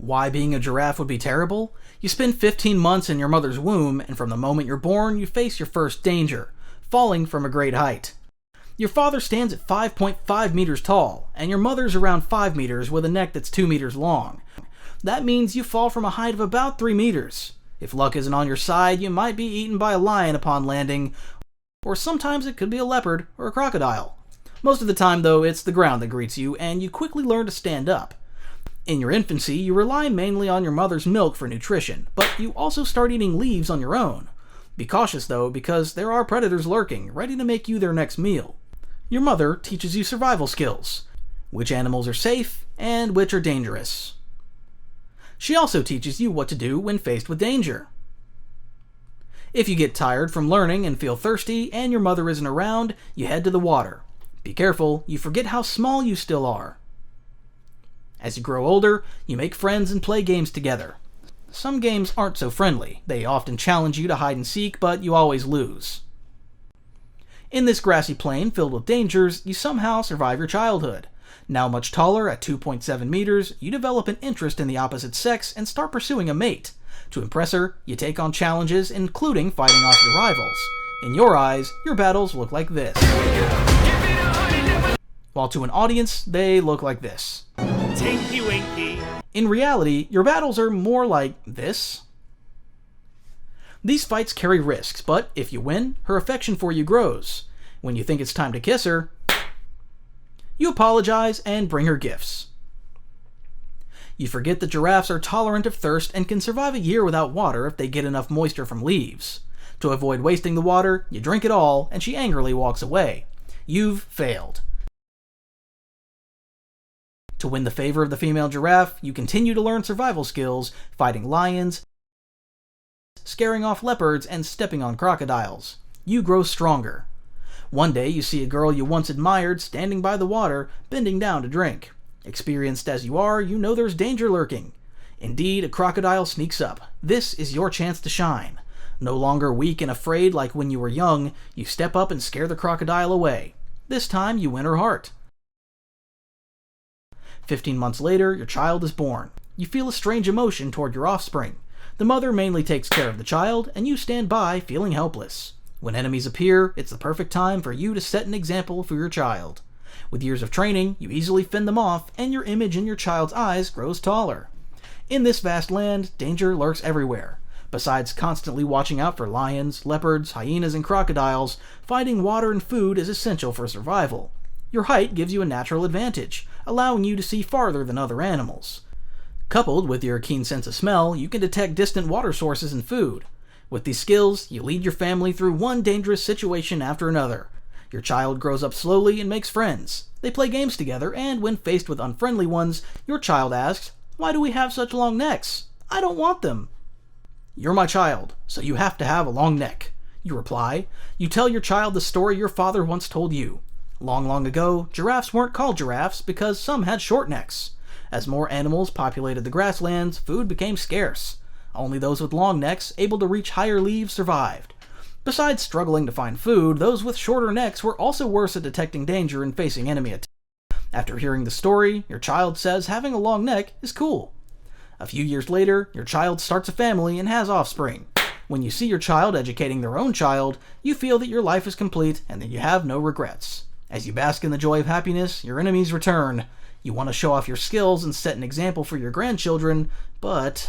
Why being a giraffe would be terrible? You spend 15 months in your mother's womb, and from the moment you're born, you face your first danger, falling from a great height. Your father stands at 5.5 meters tall, and your mother's around 5 meters with a neck that's 2 meters long. That means you fall from a height of about 3 meters. If luck isn't on your side, you might be eaten by a lion upon landing, or sometimes it could be a leopard or a crocodile. Most of the time, though, it's the ground that greets you, and you quickly learn to stand up. In your infancy, you rely mainly on your mother's milk for nutrition, but you also start eating leaves on your own. Be cautious, though, because there are predators lurking, ready to make you their next meal. Your mother teaches you survival skills, which animals are safe and which are dangerous. She also teaches you what to do when faced with danger. If you get tired from learning and feel thirsty and your mother isn't around, you head to the water. Be careful, you forget how small you still are. As you grow older, you make friends and play games together. Some games aren't so friendly. They often challenge you to hide and seek, but you always lose. In this grassy plain filled with dangers, you somehow survive your childhood. Now much taller at 2.7 meters, you develop an interest in the opposite sex and start pursuing a mate. To impress her, you take on challenges, including fighting off your rivals. In your eyes, your battles look like this. While to an audience, they look like this. Tinky Winky. In reality, your battles are more like this. These fights carry risks, but if you win, her affection for you grows. When you think it's time to kiss her, you apologize and bring her gifts. You forget that giraffes are tolerant of thirst and can survive a year without water if they get enough moisture from leaves. To avoid wasting the water, you drink it all, and she angrily walks away. You've failed. To win the favor of the female giraffe, you continue to learn survival skills, fighting lions, scaring off leopards, and stepping on crocodiles. You grow stronger. One day you see a girl you once admired standing by the water, bending down to drink. Experienced as you are, you know there's danger lurking. Indeed, a crocodile sneaks up. This is your chance to shine. No longer weak and afraid like when you were young, you step up and scare the crocodile away. This time you win her heart. 15 months later, your child is born. You feel a strange emotion toward your offspring. The mother mainly takes care of the child, and you stand by feeling helpless. When enemies appear, it's the perfect time for you to set an example for your child. With years of training, you easily fend them off, and your image in your child's eyes grows taller. In this vast land, danger lurks everywhere. Besides constantly watching out for lions, leopards, hyenas, and crocodiles, finding water and food is essential for survival. Your height gives you a natural advantage, allowing you to see farther than other animals. Coupled with your keen sense of smell, you can detect distant water sources and food. With these skills, you lead your family through one dangerous situation after another. Your child grows up slowly and makes friends. They play games together, and when faced with unfriendly ones, your child asks, "Why do we have such long necks? I don't want them." "You're my child, so you have to have a long neck," you reply. You tell your child the story your father once told you. Long, long ago, giraffes weren't called giraffes because some had short necks. As more animals populated the grasslands, food became scarce. Only those with long necks, able to reach higher leaves, survived. Besides struggling to find food, those with shorter necks were also worse at detecting danger and facing enemy attacks. After hearing the story, your child says having a long neck is cool. A few years later, your child starts a family and has offspring. When you see your child educating their own child, you feel that your life is complete and that you have no regrets. As you bask in the joy of happiness, your enemies return. You want to show off your skills and set an example for your grandchildren, but